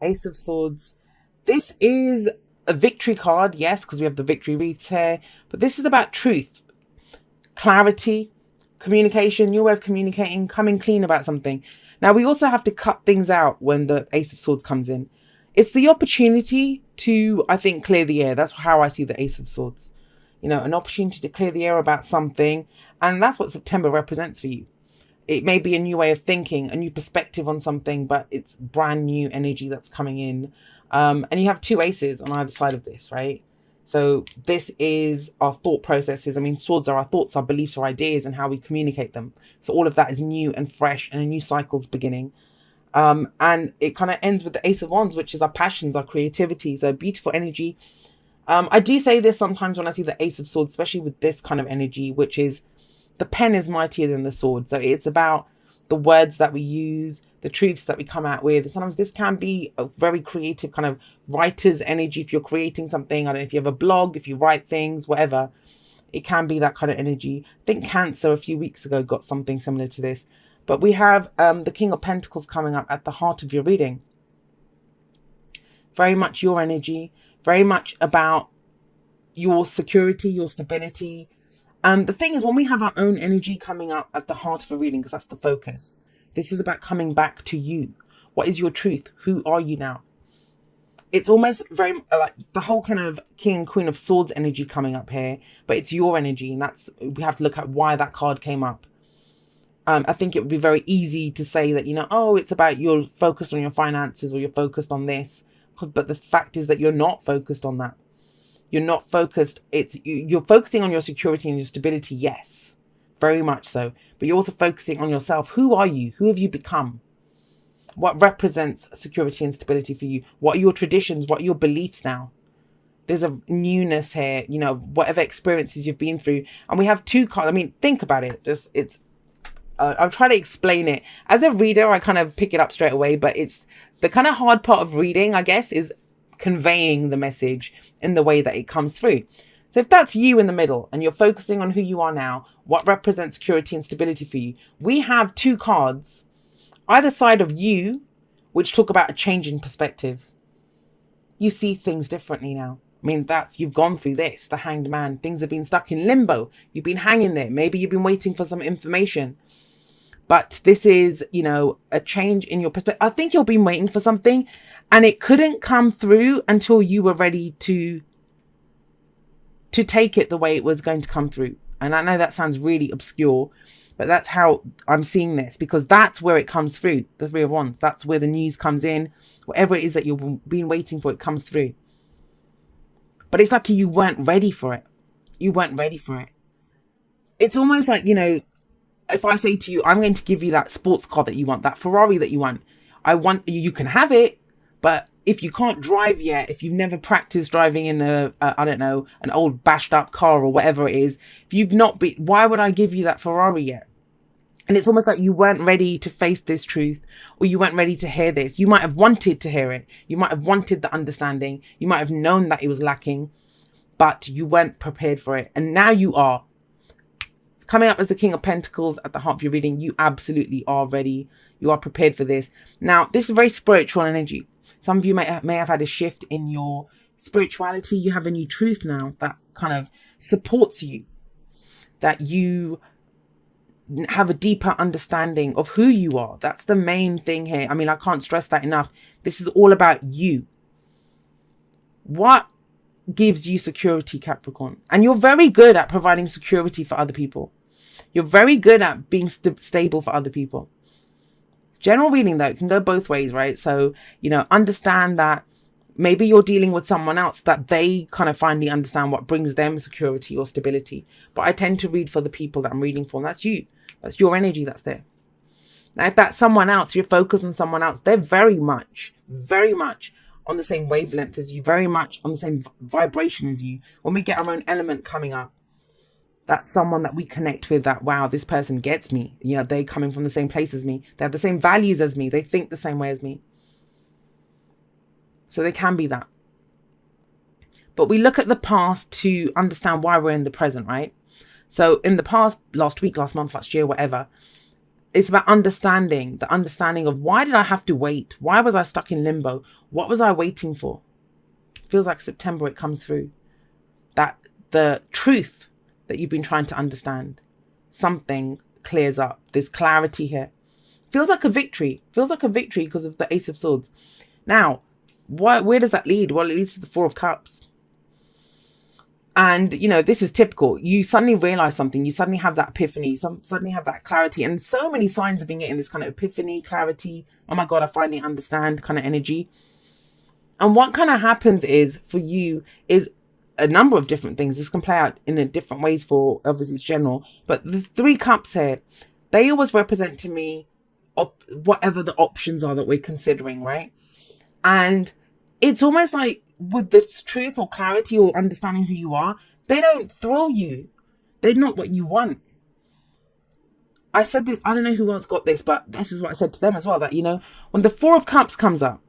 Ace of Swords. This is a victory card, yes, because we have the victory wreaths here. But this is about truth, clarity, communication, your way of communicating, coming clean about something. Now, we also have to cut things out when the Ace of Swords comes in. It's the opportunity to, I think, clear the air. That's how I see the Ace of Swords. You know, an opportunity to clear the air about something. And that's what September represents for you. It may be a new way of thinking, a new perspective on something, but it's brand new energy that's coming in. And you have two aces on either side of this, right? So this is our thought processes. I mean, swords are our thoughts, our beliefs, our ideas, and how we communicate them. So all of that is new and fresh, and a new cycle's beginning. And it kind of ends with the Ace of Wands, which is our passions, our creativity. So beautiful energy. I do say this sometimes when I see the Ace of Swords, especially with this kind of energy, which is the pen is mightier than the sword. So it's about the words that we use, the truths that we come out with. Sometimes this can be a very creative kind of writer's energy. If you're creating something, I don't know if you have a blog, if you write things, whatever, it can be that kind of energy. I think Cancer a few weeks ago got something similar to this. But we have the King of Pentacles coming up at the heart of your reading. Very much your energy, very much about your security, your stability. The thing is, when we have our own energy coming up at the heart of a reading, because that's the focus, this is about coming back to you. What is your truth? Who are you now? It's almost very like the whole kind of King and Queen of Swords energy coming up here, but it's your energy, and that's, we have to look at why that card came up. I think it would be very easy to say that, you know, oh, it's about you're focused on your finances or you're focused on this. But the fact is that you're not focused on that. You're not focused. You're focusing on your security and your stability. Yes, very much so. But you're also focusing on yourself. Who are you? Who have you become? What represents security and stability for you? What are your traditions? What are your beliefs now? There's a newness here, you know, whatever experiences you've been through. And we have two cards. I mean, think about it. I'm trying to explain it. As a reader, I kind of pick it up straight away, but it's the kind of hard part of reading, I guess, is conveying the message in the way that it comes through. So if that's you in the middle and you're focusing on who you are now, what represents security and stability for you, we have two cards either side of you, which talk about a change in perspective. You see things differently now. I mean, you've gone through this, the Hanged Man. Things have been stuck in limbo. You've been hanging there. Maybe you've been waiting for some information. But this is, you know, a change in your perspective. I think you've been waiting for something and it couldn't come through until you were ready to take it the way it was going to come through. And I know that sounds really obscure, but that's how I'm seeing this, because that's where it comes through, the Three of Wands. That's where the news comes in. Whatever it is that you've been waiting for, it comes through. But it's like you weren't ready for it. You weren't ready for it. It's almost like, you know, if I say to you, I'm going to give you that sports car that you want, that Ferrari that you want. You can have it, but if you can't drive yet, if you've never practiced driving in I don't know, an old bashed up car or whatever it is, if you've not been, why would I give you that Ferrari yet? And it's almost like you weren't ready to face this truth, or you weren't ready to hear this. You might have wanted to hear it. You might have wanted the understanding. You might have known that it was lacking, but you weren't prepared for it. And now you are. Coming up as the King of Pentacles at the heart of your reading, you absolutely are ready. You are prepared for this. Now, this is very spiritual energy. Some of you may have had a shift in your spirituality. You have a new truth now that kind of supports you. That you have a deeper understanding of who you are. That's the main thing here. I mean, I can't stress that enough. This is all about you. What gives you security, Capricorn? And you're very good at providing security for other people. You're very good at being stable for other people. General reading, though, it can go both ways, right? So, you know, understand that maybe you're dealing with someone else that they kind of finally understand what brings them security or stability. But I tend to read for the people that I'm reading for, and that's you. That's your energy that's there. Now, if that's someone else, you're focused on someone else, they're very much on the same wavelength as you, very much on the same vibration as you. When we get our own element coming up, that's someone that we connect with, that, wow, this person gets me. You know, they're coming from the same place as me. They have the same values as me. They think the same way as me. So they can be that. But we look at the past to understand why we're in the present, right? So in the past, last week, last month, last year, whatever, It's about understanding, the understanding of why did I have to wait? Why was I stuck in limbo? What was I waiting for? Feels like September, it comes through. That the truth that you've been trying to understand, something clears up. There's clarity here. Feels like a victory. Feels like a victory because of the Ace of Swords. Now, where does that lead? Well, it leads to the Four of Cups. And, you know, this is typical. You suddenly realize something. You suddenly have that epiphany. You suddenly have that clarity. And so many signs have been getting this kind of epiphany, clarity. Oh my God, I finally understand kind of energy. And what kind of happens is for you is a number of different things. This can play out in a different ways for, obviously it's general. But the Three Cups here, they always represent to me whatever the options are that we're considering, right? And it's almost like with this truth or clarity or understanding who you are, they don't thrill you. They're not what you want. I said this, I don't know who else got this, but this is what I said to them as well, that, you know, when the Four of Cups comes up,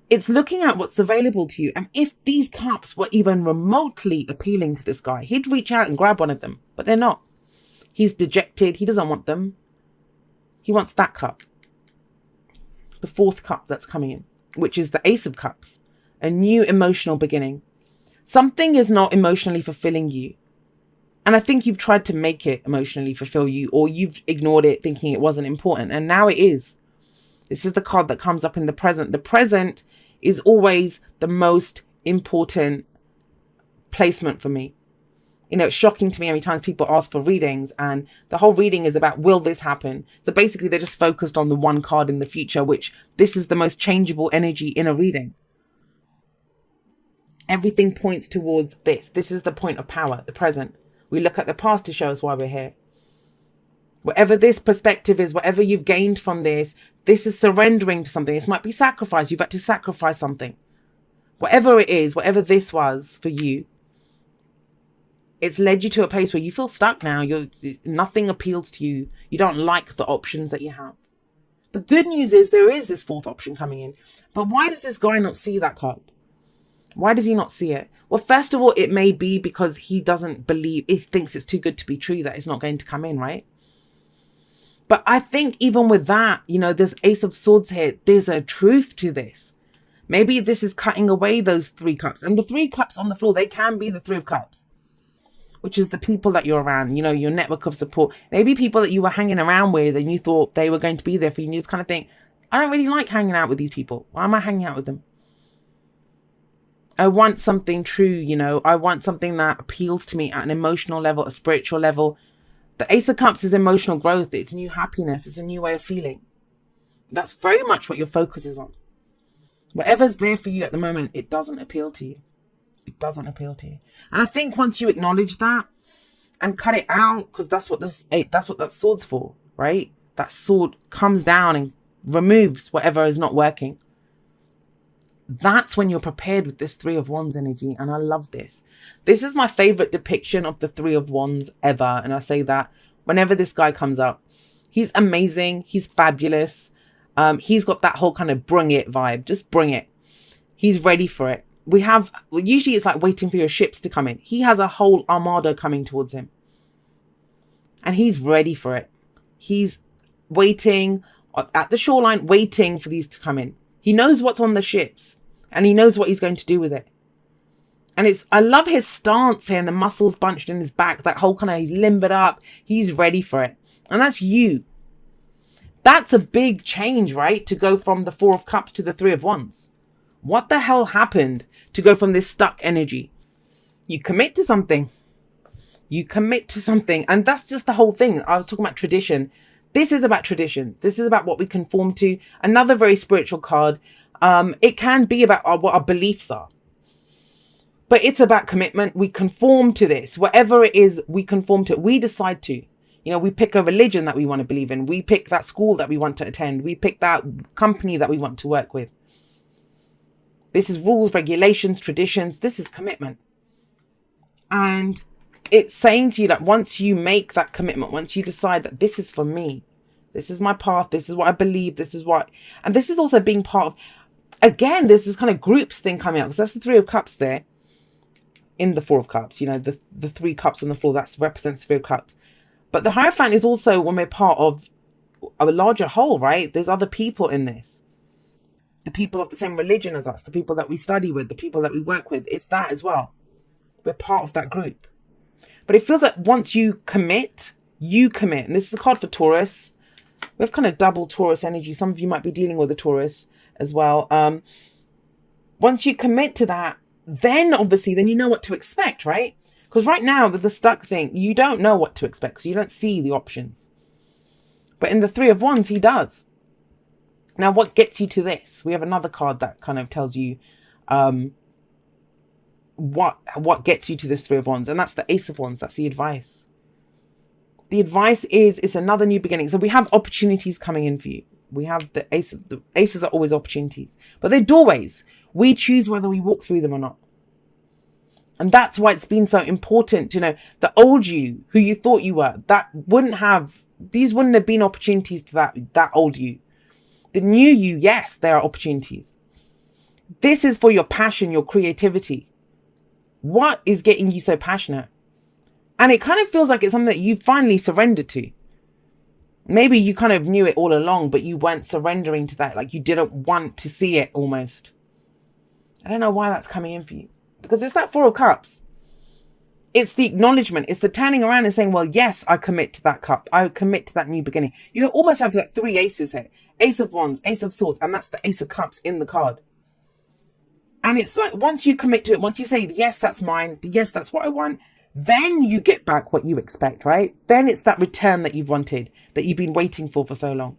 it's looking at what's available to you. And if these cups were even remotely appealing to this guy, he'd reach out and grab one of them, but they're not. He's dejected. He doesn't want them. He wants that cup. The fourth cup that's coming in, which is the Ace of Cups, a new emotional beginning. Something is not emotionally fulfilling you. And I think you've tried to make it emotionally fulfill you, or you've ignored it thinking it wasn't important. And now it is. This is the card that comes up in the present. The present is always the most important placement for me. You know, it's shocking to me how many times people ask for readings and the whole reading is about, will this happen? So basically they're just focused on the one card in the future, which this is the most changeable energy in a reading. Everything points towards this. This is the point of power, the present. We look at the past to show us why we're here. Whatever this perspective is, whatever you've gained from this is surrendering to something. This might be sacrifice. You've had to sacrifice something. Whatever it is, whatever this was for you, it's led you to a place where you feel stuck now. Nothing appeals to you. You don't like the options that you have. The good news is there is this fourth option coming in. But why does this guy not see that card? Why does he not see it? Well, first of all, it may be because he doesn't believe, he thinks it's too good to be true that it's not going to come in, right? But I think even with that, you know, there's Ace of Swords here. There's a truth to this. Maybe this is cutting away those three cups. And the three cups on the floor, they can be the Three of Cups, which is the people that you're around, you know, your network of support. Maybe people that you were hanging around with and you thought they were going to be there for you. And you just kind of think, I don't really like hanging out with these people. Why am I hanging out with them? I want something true, you know. I want something that appeals to me at an emotional level, a spiritual level. The Ace of Cups is emotional growth. It's new happiness. It's a new way of feeling. That's very much what your focus is on. Whatever's there for you at the moment, it doesn't appeal to you. It doesn't appeal to you. And I think once you acknowledge that and cut it out, because that's what that sword's for, right? That sword comes down and removes whatever is not working. That's when you're prepared with this Three of Wands energy. And I love this. This is my favorite depiction of the Three of Wands ever. And I say that whenever this guy comes up, he's amazing. He's fabulous. He's got that whole kind of bring it vibe. Just bring it. He's ready for it. Usually it's like waiting for your ships to come in. He has a whole armada coming towards him. And he's ready for it. He's waiting at the shoreline, waiting for these to come in. He knows what's on the ships. And he knows what he's going to do with it. And I love his stance here and the muscles bunched in his back. That whole kind of, he's limbered up. He's ready for it. And that's you. That's a big change, right? To go from the Four of Cups to the Three of Wands. What the hell happened to go from this stuck energy? You commit to something. You commit to something. And that's just the whole thing. I was talking about tradition. This is about tradition. This is about what we conform to. Another very spiritual card. It can be about what our beliefs are. But it's about commitment. We conform to this. Whatever it is, we conform to it. We decide to. You know, we pick a religion that we want to believe in. We pick that school that we want to attend. We pick that company that we want to work with. This is rules, regulations, traditions. This is commitment. And it's saying to you that once you make that commitment, once you decide that this is for me, this is my path, this is what I believe, this is what... And this is also being part of... Again, there's this kind of groups thing coming up. Because that's the Three of Cups there. In the Four of Cups. You know, the three cups on the floor. That represents the Three of Cups. But the Hierophant is also when we're part of a larger whole, right? There's other people in this. The people of the same religion as us, the people that we study with, the people that we work with. It's that as well. We're part of that group. But it feels like once you commit, you commit. And this is the card for Taurus. We have kind of double Taurus energy. Some of you might be dealing with a Taurus as well. Once you commit to that, then obviously, then you know what to expect, right? Because right now with the stuck thing, you don't know what to expect because you don't see the options. But in the Three of Wands, he does. Now, what gets you to this? We have another card that kind of tells you what gets you to this Three of Wands. And that's the Ace of Wands. That's the advice. The advice is it's another new beginning. So we have opportunities coming in for you. We have the aces are always opportunities. But they're doorways. We choose whether we walk through them or not. And that's why it's been so important. You know, the old you, who you thought you were, these wouldn't have been opportunities to that old you. The new you, yes, there are opportunities. This is for your passion, your creativity. What is getting you so passionate? And it kind of feels like it's something that you finally surrendered to. Maybe you kind of knew it all along, but you weren't surrendering to that. Like you didn't want to see it almost. I don't know why that's coming in for you. Because it's that Four of Cups. It's the acknowledgement. It's the turning around and saying, well, yes, I commit to that cup. I commit to that new beginning. You almost have like three aces here. Ace of Wands, Ace of Swords, and that's the Ace of Cups in the card. And it's like once you commit to it, once you say, yes, that's mine. Yes, that's what I want. Then you get back what you expect, right? Then it's that return that you've wanted, that you've been waiting for so long.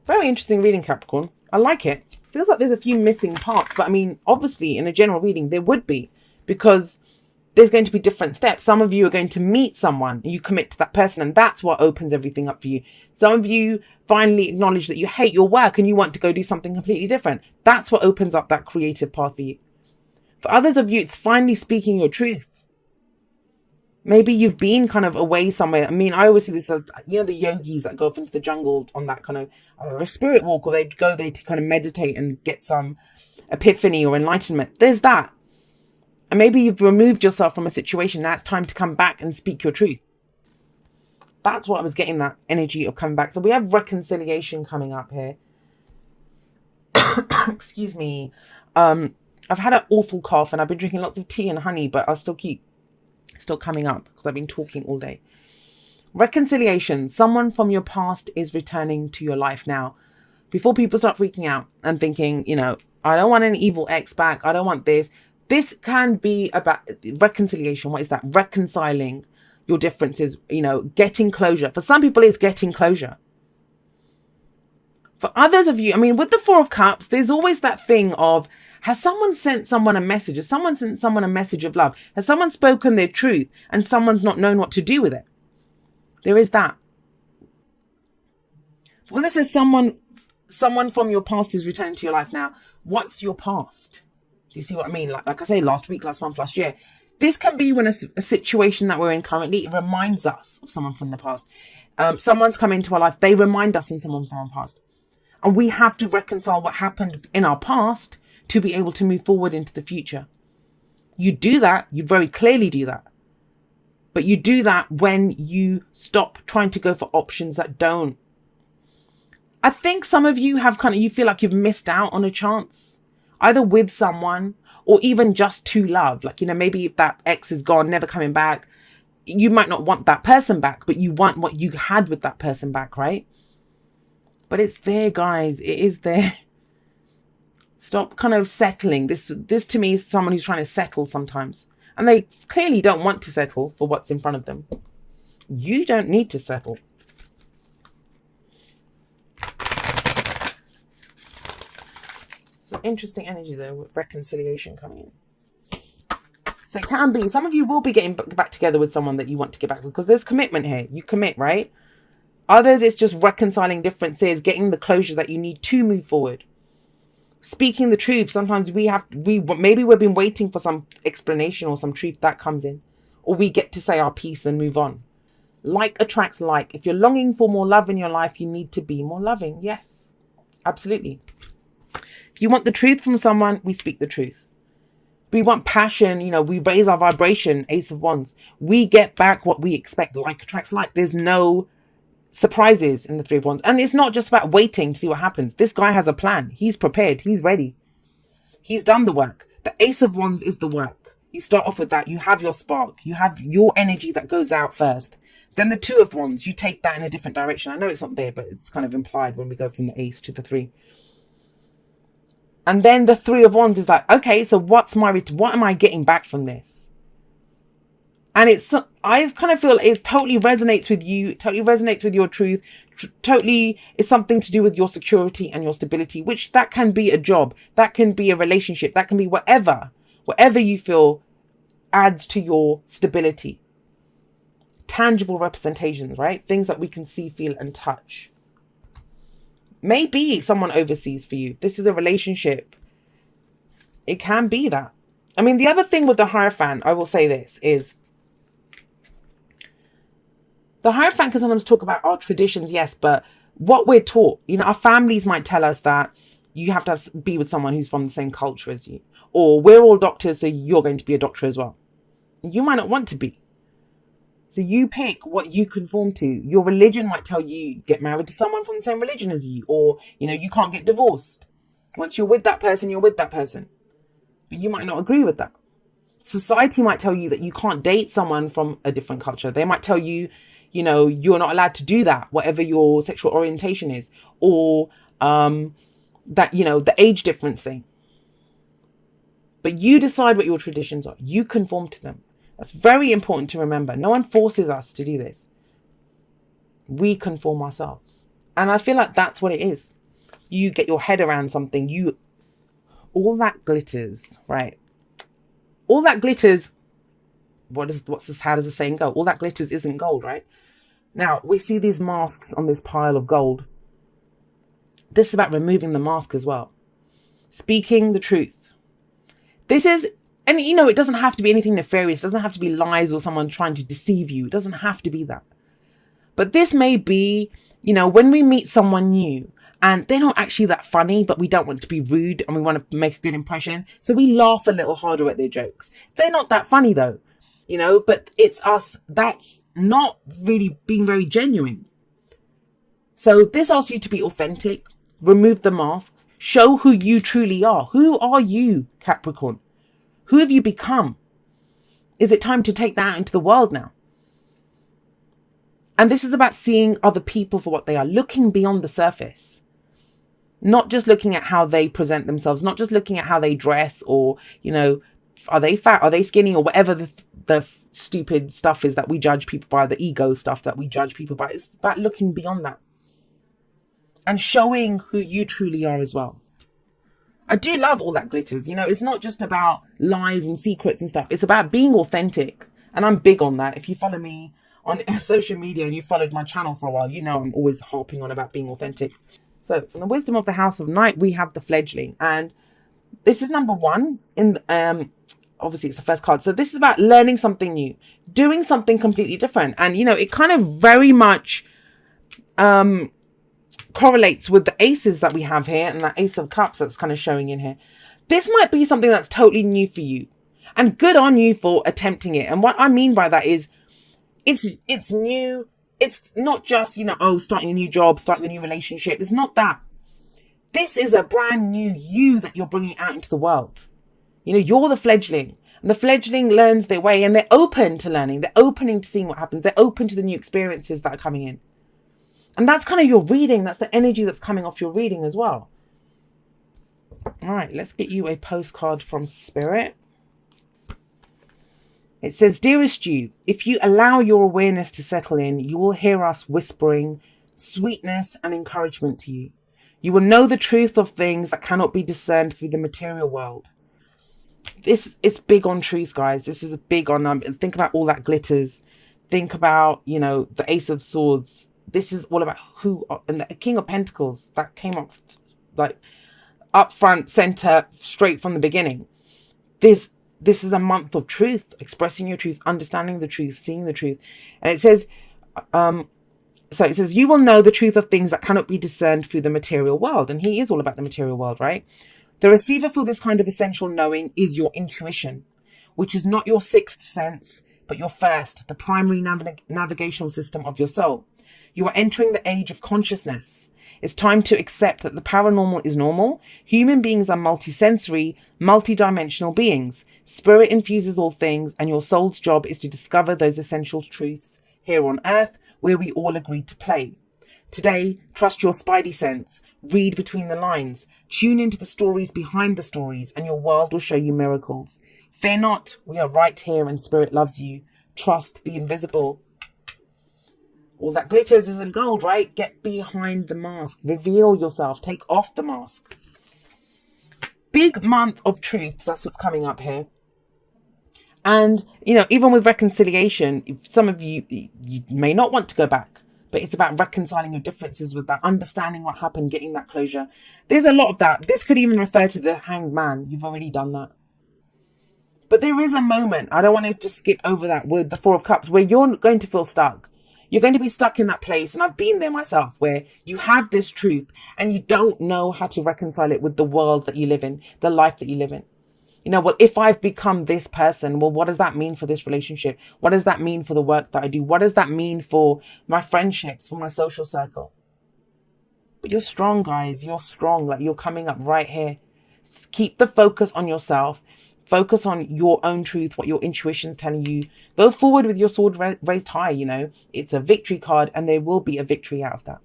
Very interesting reading, Capricorn. I like it. Feels like there's a few missing parts. But I mean, obviously, in a general reading, there would be. Because there's going to be different steps. Some of you are going to meet someone. You commit to that person. And that's what opens everything up for you. Some of you finally acknowledge that you hate your work and you want to go do something completely different. That's what opens up that creative path for you. For others of you, it's finally speaking your truth. Maybe you've been kind of away somewhere. I mean, I always see this, you know, the yogis that go off into the jungle on that kind of a spirit walk, or they go there to kind of meditate and get some epiphany or enlightenment. There's that. And maybe you've removed yourself from a situation. Now it's time to come back and speak your truth. That's what I was getting, that energy of coming back. So we have reconciliation coming up here. Excuse me. I've had an awful cough and I've been drinking lots of tea and honey, but I'll still coming up because I've been talking all day. Reconciliation. Someone from your past is returning to your life now. Before people start freaking out and thinking, you know, I don't want an evil ex back. I don't want this. This can be about reconciliation. What is that? Reconciling your differences, you know, getting closure. For some people, it's getting closure. For others of you, I mean, with the Four of Cups, there's always that thing of, has someone sent someone a message? Has someone sent someone a message of love? Has someone spoken their truth and someone's not known what to do with it? There is that. When this says someone from your past is returning to your life now, what's your past? Do you see what I mean? Like I say, last week, last month, last year. This can be when a situation that we're in currently, it reminds us of someone from the past. Someone's come into our life. They remind us of someone from our past. And we have to reconcile what happened in our past to be able to move forward into the future. You do that. You very clearly do that. But you do that when you stop trying to go for options that don't. I think some of you have you feel like you've missed out on a chance. Either with someone or even just to love. Like, you know, maybe if that ex is gone, never coming back, you might not want that person back, but you want what you had with that person back, right? But it's there, guys. It is there. Stop kind of settling. This to me is someone who's trying to settle sometimes. And they clearly don't want to settle for what's in front of them. You don't need to settle. Interesting energy there with reconciliation coming in. So it can be, some of you will be getting back together with someone that you want to get back with because there's commitment here. You commit, right? Others, it's just reconciling differences, getting the closure that you need to move forward. Speaking the truth. Sometimes maybe we've been waiting for some explanation or some truth that comes in, or we get to say our piece and move on. Like attracts like. If you're longing for more love in your life, you need to be more loving. Yes, absolutely. If you want the truth from someone, we speak the truth. We want passion, we raise our vibration, Ace of Wands. We get back what we expect. Like attracts like. There's no surprises in the Three of Wands. And it's not just about waiting to see what happens. This guy has a plan. He's prepared. He's ready. He's done the work. The Ace of Wands is the work. You start off with that. You have your spark. You have your energy that goes out first. Then the Two of Wands, you take that in a different direction. I know it's not there, but it's kind of implied when we go from the Ace to the Three. And then the Three of Wands is like, okay, so what am I getting back from this? And I kind of feel it totally resonates with you, totally resonates with your truth, totally is something to do with your security and your stability, which that can be a job, that can be a relationship, that can be whatever you feel adds to your stability. Tangible representations, right? Things that we can see, feel, and touch. Maybe someone overseas for you. This is a relationship. It can be that. I mean, the other thing with the Hierophant, I will say this, is the Hierophant can sometimes talk about our traditions, yes, but what we're taught, our families might tell us that you have to be with someone who's from the same culture as you. Or we're all doctors, so you're going to be a doctor as well. You might not want to be. So you pick what you conform to. Your religion might tell you get married to someone from the same religion as you, or you can't get divorced. Once you're with that person, you're with that person. But you might not agree with that. Society might tell you that you can't date someone from a different culture. They might tell you, you're not allowed to do that, whatever your sexual orientation is, or that the age difference thing. But you decide what your traditions are. You conform to them. That's very important to remember. No one forces us to do this. We conform ourselves. And I feel like that's what it is. You get your head around something. All that glitters, right? All that glitters. How does the saying go? All that glitters isn't gold, right? Now, we see these masks on this pile of gold. This is about removing the mask as well. Speaking the truth. This is, and it doesn't have to be anything nefarious. It doesn't have to be lies or someone trying to deceive you. It doesn't have to be that. But this may be, when we meet someone new and they're not actually that funny, but we don't want to be rude and we want to make a good impression. So we laugh a little harder at their jokes. They're not that funny though, but it's us that's not really being very genuine. So this asks you to be authentic, remove the mask, show who you truly are. Who are you, Capricorn? Who have you become? Is it time to take that out into the world now? And this is about seeing other people for what they are, looking beyond the surface. Not just looking at how they present themselves, not just looking at how they dress or, are they fat, are they skinny, or whatever the stupid stuff is that we judge people by, the ego stuff that we judge people by. It's about looking beyond that and showing who you truly are as well. I do love all that glitters. It's not just about lies and secrets and stuff. It's about being authentic. And I'm big on that. If you follow me on social media and you followed my channel for a while, I'm always harping on about being authentic. So from the wisdom of the House of Night, we have the fledgling. And this is number one. Obviously, it's the first card. So this is about learning something new, doing something completely different. And, it kind of very much correlates with the aces that we have here and that Ace of Cups that's kind of showing in here. This might be something that's totally new for you, and good on you for attempting it. And what I mean by that is it's new. It's not just, starting a new job, starting a new relationship. It's not that. This is a brand new you that you're bringing out into the world. You're the fledgling, and the fledgling learns their way, and they're open to learning. They're open to seeing what happens. They're open to the new experiences that are coming in. And that's kind of your reading. That's the energy that's coming off your reading as well. All right, let's get you a postcard from Spirit. It says, dearest you, if you allow your awareness to settle in, you will hear us whispering sweetness and encouragement to you. You will know the truth of things that cannot be discerned through the material world. This is big on truth, guys. This is a big on, think about all that glitters. Think about, the Ace of Swords. This is all about and the King of Pentacles that came up like up front, center, straight from the beginning. This is a month of truth, expressing your truth, understanding the truth, seeing the truth. And it says, you will know the truth of things that cannot be discerned through the material world. And he is all about the material world, right? The receiver for this kind of essential knowing is your intuition, which is not your sixth sense, but your first, the primary navigational system of your soul. You are entering the age of consciousness. It's time to accept that the paranormal is normal. Human beings are multisensory, multidimensional beings. Spirit infuses all things, and your soul's job is to discover those essential truths here on earth, where we all agreed to play. Today, trust your spidey sense, read between the lines, tune into the stories behind the stories, and your world will show you miracles. Fear not, we are right here and Spirit loves you. Trust the invisible. All that glitters isn't gold, right? Get behind the mask. Reveal yourself. Take off the mask. Big month of truths. That's what's coming up here. And, you know, even with reconciliation, some of you may not want to go back, but it's about reconciling your differences with that, understanding what happened, getting that closure. There's a lot of that. This could even refer to the hanged man. You've already done that. But there is a moment, I don't want to just skip over that, with the Four of Cups, where you're going to feel stuck. You're going to be stuck in that place. And I've been there myself, where you have this truth and you don't know how to reconcile it with the world that you live in, the life that you live in. You know, well, if I've become this person, well, what does that mean for this relationship? What does that mean for the work that I do? What does that mean for my friendships, for my social circle? But you're strong, guys. You're strong. Like, you're coming up right here. Keep the focus on yourself. Focus on your own truth, what your intuition's telling you. Go forward with your sword raised high, you know. It's a victory card and there will be a victory out of that.